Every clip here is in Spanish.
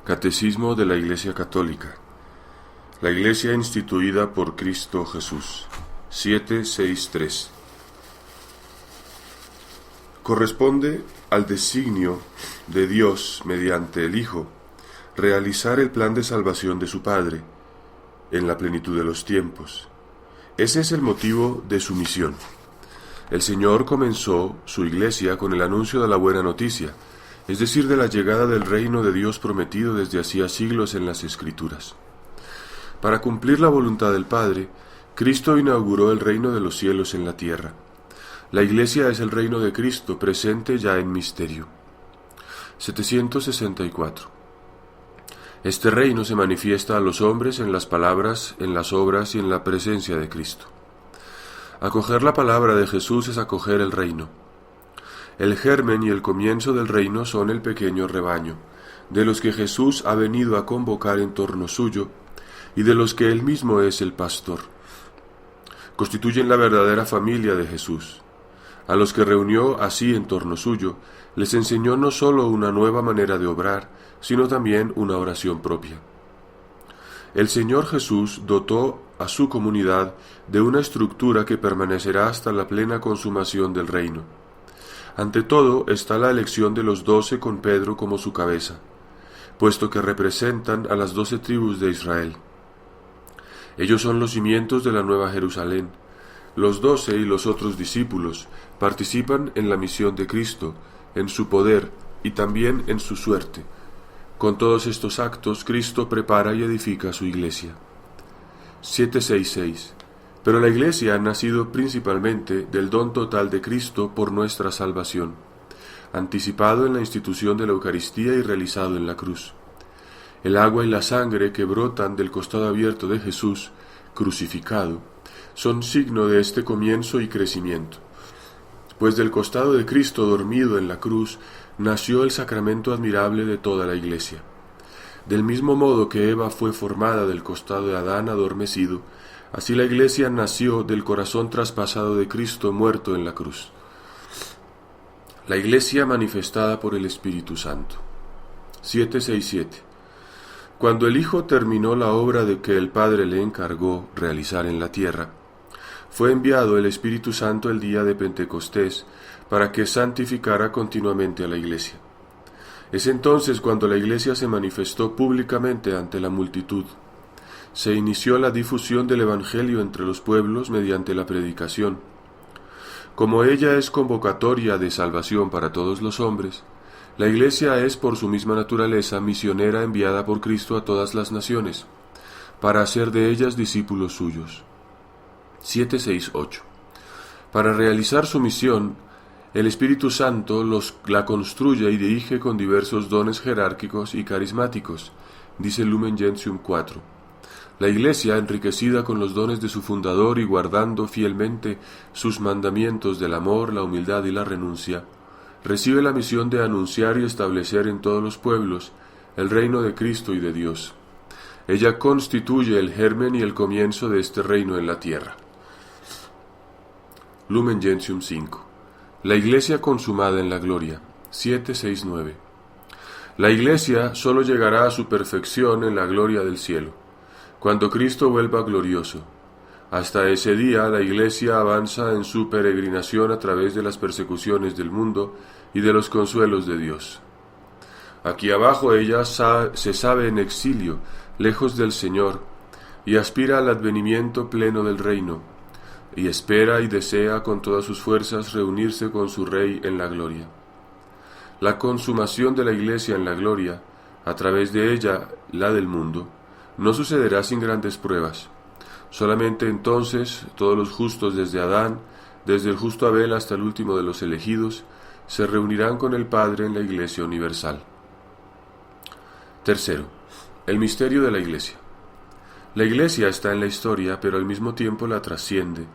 Catecismo de la Iglesia Católica. La Iglesia instituida por Cristo Jesús. 763. Corresponde al designio de Dios mediante el Hijo realizar el plan de salvación de su Padre en la plenitud de los tiempos. Ese es el motivo de su misión. El Señor comenzó su Iglesia con el anuncio de la buena noticia, es decir, de la llegada del reino de Dios prometido desde hacía siglos en las Escrituras. Para cumplir la voluntad del Padre, Cristo inauguró el reino de los cielos en la tierra. La Iglesia es el reino de Cristo, presente ya en misterio. 764. Este reino se manifiesta a los hombres en las palabras, en las obras y en la presencia de Cristo. Acoger la palabra de Jesús es acoger el reino. El germen y el comienzo del reino son el pequeño rebaño, de los que Jesús ha venido a convocar en torno suyo, y de los que él mismo es el pastor. Constituyen la verdadera familia de Jesús. A los que reunió así en torno suyo, les enseñó no sólo una nueva manera de obrar, sino también una oración propia. El Señor Jesús dotó a su comunidad de una estructura que permanecerá hasta la plena consumación del reino. Ante todo está la elección de los 12 con Pedro como su cabeza, puesto que representan a las 12 tribus de Israel. Ellos son los cimientos de la Nueva Jerusalén. Los 12 y los otros discípulos participan en la misión de Cristo, en su poder y también en su suerte. Con todos estos actos, Cristo prepara y edifica su Iglesia. 766. Pero la Iglesia ha nacido principalmente del don total de Cristo por nuestra salvación, anticipado en la institución de la Eucaristía y realizado en la cruz. El agua y la sangre que brotan del costado abierto de Jesús, crucificado, son signo de este comienzo y crecimiento. Pues del costado de Cristo dormido en la cruz nació el sacramento admirable de toda la Iglesia. Del mismo modo que Eva fue formada del costado de Adán adormecido, así la Iglesia nació del corazón traspasado de Cristo muerto en la cruz. La Iglesia manifestada por el Espíritu Santo. 767. Cuando el Hijo terminó la obra de que el Padre le encargó realizar en la tierra, fue enviado el Espíritu Santo el día de Pentecostés para que santificara continuamente a la Iglesia. Es entonces cuando la Iglesia se manifestó públicamente ante la multitud. Se inició la difusión del Evangelio entre los pueblos mediante la predicación. Como ella es convocatoria de salvación para todos los hombres, la Iglesia es por su misma naturaleza misionera enviada por Cristo a todas las naciones, para hacer de ellas discípulos suyos. 768. Para realizar su misión, el Espíritu Santo la construye y dirige con diversos dones jerárquicos y carismáticos, dice Lumen Gentium 4. La Iglesia, enriquecida con los dones de su fundador y guardando fielmente sus mandamientos del amor, la humildad y la renuncia, recibe la misión de anunciar y establecer en todos los pueblos el reino de Cristo y de Dios. Ella constituye el germen y el comienzo de este reino en la tierra. Lumen Gentium 5. La Iglesia consumada en la gloria. 769. La Iglesia sólo llegará a su perfección en la gloria del cielo, cuando Cristo vuelva glorioso. Hasta ese día la Iglesia avanza en su peregrinación a través de las persecuciones del mundo y de los consuelos de Dios. Aquí abajo ella se sabe en exilio, lejos del Señor, y aspira al advenimiento pleno del reino, y espera y desea con todas sus fuerzas reunirse con su Rey en la gloria. La consumación de la Iglesia en la gloria, a través de ella la del mundo, no sucederá sin grandes pruebas. Solamente entonces todos los justos desde Adán, desde el justo Abel hasta el último de los elegidos, se reunirán con el Padre en la Iglesia universal. Tercero, el misterio de la Iglesia. La Iglesia está en la historia, pero al mismo tiempo la trasciende.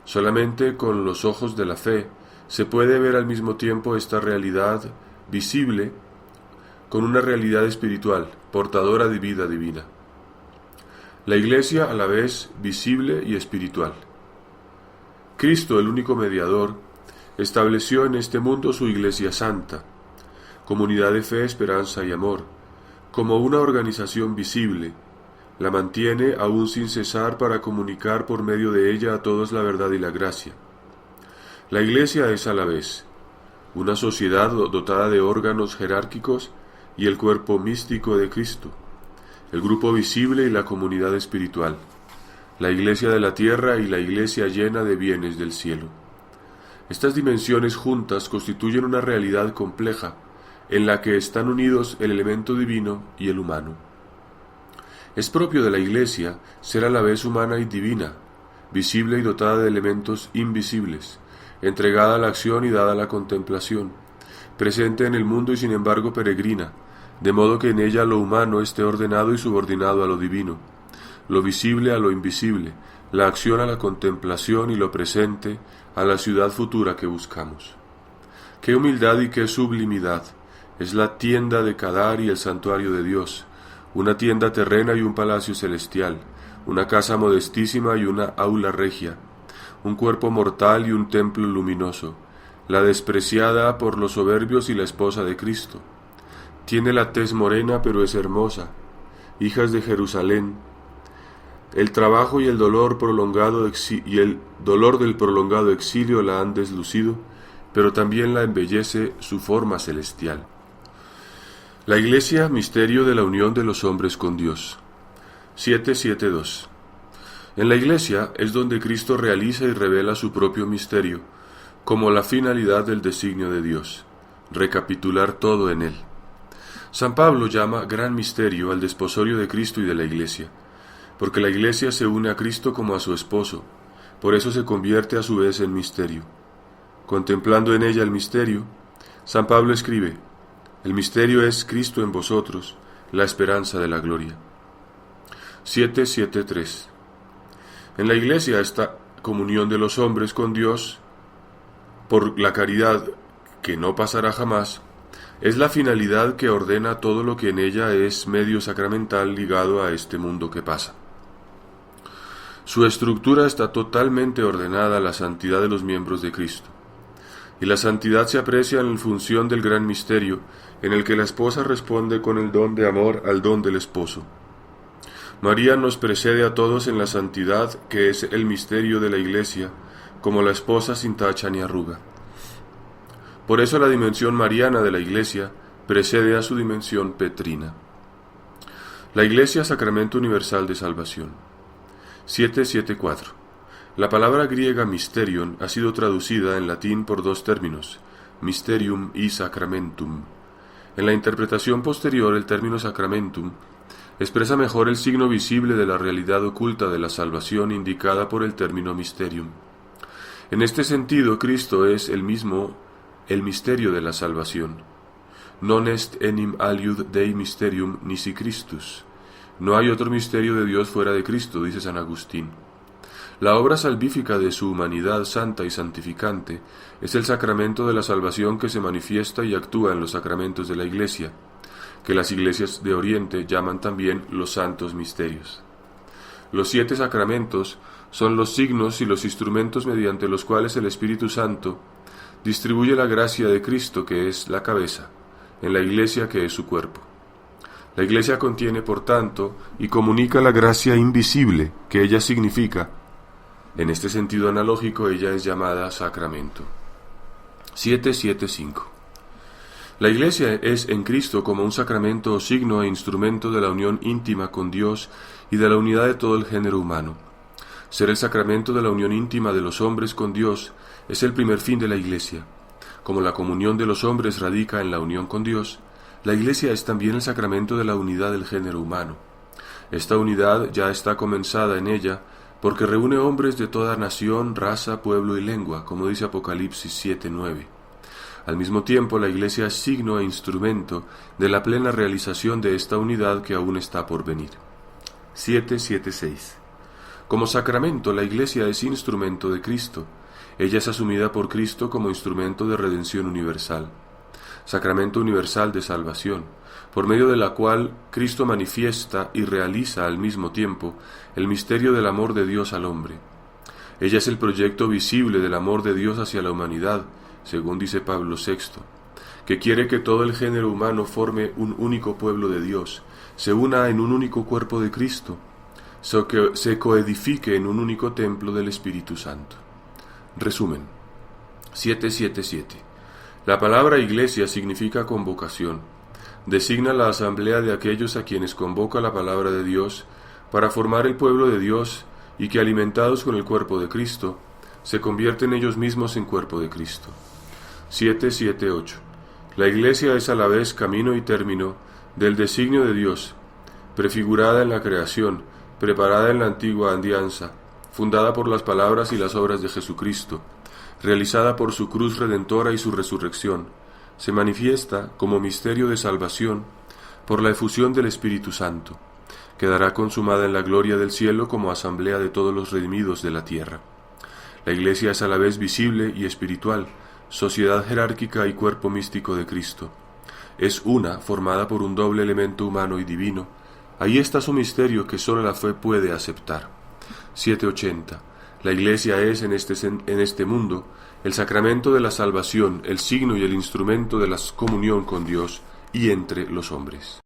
Solamente con los ojos de la fe se puede ver al mismo tiempo esta realidad visible con una realidad espiritual, portadora de vida divina. La Iglesia a la vez visible y espiritual. Cristo, el único mediador, estableció en este mundo su Iglesia santa, comunidad de fe, esperanza y amor, como una organización visible, la mantiene aún sin cesar para comunicar por medio de ella a todos la verdad y la gracia. La Iglesia es a la vez una sociedad dotada de órganos jerárquicos y el cuerpo místico de Cristo, el grupo visible y la comunidad espiritual, la Iglesia de la tierra y la Iglesia llena de bienes del cielo. Estas dimensiones juntas constituyen una realidad compleja en la que están unidos el elemento divino y el humano. Es propio de la Iglesia ser a la vez humana y divina, visible y dotada de elementos invisibles, entregada a la acción y dada a la contemplación, presente en el mundo y sin embargo peregrina, de modo que en ella lo humano esté ordenado y subordinado a lo divino, lo visible a lo invisible, la acción a la contemplación y lo presente a la ciudad futura que buscamos. ¡Qué humildad y qué sublimidad! Es la tienda de Kadar y el santuario de Dios, una tienda terrena y un palacio celestial, una casa modestísima y una aula regia, un cuerpo mortal y un templo luminoso, la despreciada por los soberbios y la esposa de Cristo. Tiene la tez morena pero es hermosa, hijas de Jerusalén. El trabajo y el dolor del prolongado exilio la han deslucido, pero también la embellece su forma celestial. La Iglesia, misterio de la unión de los hombres con Dios. 772. En la Iglesia es donde Cristo realiza y revela su propio misterio, como la finalidad del designio de Dios, recapitular todo en él. San Pablo llama gran misterio al desposorio de Cristo y de la Iglesia, porque la Iglesia se une a Cristo como a su esposo, por eso se convierte a su vez en misterio. Contemplando en ella el misterio, San Pablo escribe: el misterio es Cristo en vosotros, la esperanza de la gloria. 773. En la Iglesia esta comunión de los hombres con Dios, por la caridad que no pasará jamás, es la finalidad que ordena todo lo que en ella es medio sacramental ligado a este mundo que pasa. Su estructura está totalmente ordenada a la santidad de los miembros de Cristo, y la santidad se aprecia en función del gran misterio, en el que la esposa responde con el don de amor al don del esposo. María nos precede a todos en la santidad, que es el misterio de la Iglesia, como la esposa sin tacha ni arruga. Por eso la dimensión mariana de la Iglesia precede a su dimensión petrina. La Iglesia, sacramento universal de salvación. 774. La palabra griega mysterion ha sido traducida en latín por dos términos, mysterium y sacramentum. En la interpretación posterior, el término sacramentum expresa mejor el signo visible de la realidad oculta de la salvación indicada por el término mysterium. En este sentido, Cristo es el mismo el misterio de la salvación. Non est enim aliud Dei mysterium nisi Christus. No hay otro misterio de Dios fuera de Cristo, dice San Agustín. La obra salvífica de su humanidad santa y santificante es el sacramento de la salvación que se manifiesta y actúa en los sacramentos de la Iglesia, que las iglesias de Oriente llaman también los santos misterios. Los 7 sacramentos son los signos y los instrumentos mediante los cuales el Espíritu Santo distribuye la gracia de Cristo, que es la cabeza, en la Iglesia, que es su cuerpo. La Iglesia contiene, por tanto, y comunica la gracia invisible que ella significa. En este sentido analógico, ella es llamada sacramento. 775. La Iglesia es en Cristo como un sacramento o signo e instrumento de la unión íntima con Dios y de la unidad de todo el género humano. Ser el sacramento de la unión íntima de los hombres con Dios es el primer fin de la Iglesia. Como la comunión de los hombres radica en la unión con Dios, la Iglesia es también el sacramento de la unidad del género humano. Esta unidad ya está comenzada en ella porque reúne hombres de toda nación, raza, pueblo y lengua, como dice Apocalipsis 7:9. Al mismo tiempo, la Iglesia es signo e instrumento de la plena realización de esta unidad que aún está por venir. 776. Como sacramento, la Iglesia es instrumento de Cristo. Ella es asumida por Cristo como instrumento de redención universal, sacramento universal de salvación, por medio de la cual Cristo manifiesta y realiza al mismo tiempo el misterio del amor de Dios al hombre. Ella es el proyecto visible del amor de Dios hacia la humanidad, según dice Pablo VI, que quiere que todo el género humano forme un único pueblo de Dios, se una en un único cuerpo de Cristo, se coedifique en un único templo del Espíritu Santo. Resumen. 777. La palabra iglesia significa convocación. Designa la asamblea de aquellos a quienes convoca la palabra de Dios para formar el pueblo de Dios y que, alimentados con el cuerpo de Cristo, se convierten ellos mismos en cuerpo de Cristo. 778. La iglesia es a la vez camino y término del designio de Dios, prefigurada en la creación, preparada en la antigua alianza, fundada por las palabras y las obras de Jesucristo, realizada por su cruz redentora y su resurrección, se manifiesta como misterio de salvación por la efusión del Espíritu Santo, quedará consumada en la gloria del cielo como asamblea de todos los redimidos de la tierra. La Iglesia es a la vez visible y espiritual, sociedad jerárquica y cuerpo místico de Cristo. Es una formada por un doble elemento humano y divino. Ahí está su misterio que sólo la fe puede aceptar. 780. La Iglesia es en este mundo el sacramento de la salvación, el signo y el instrumento de la comunión con Dios y entre los hombres.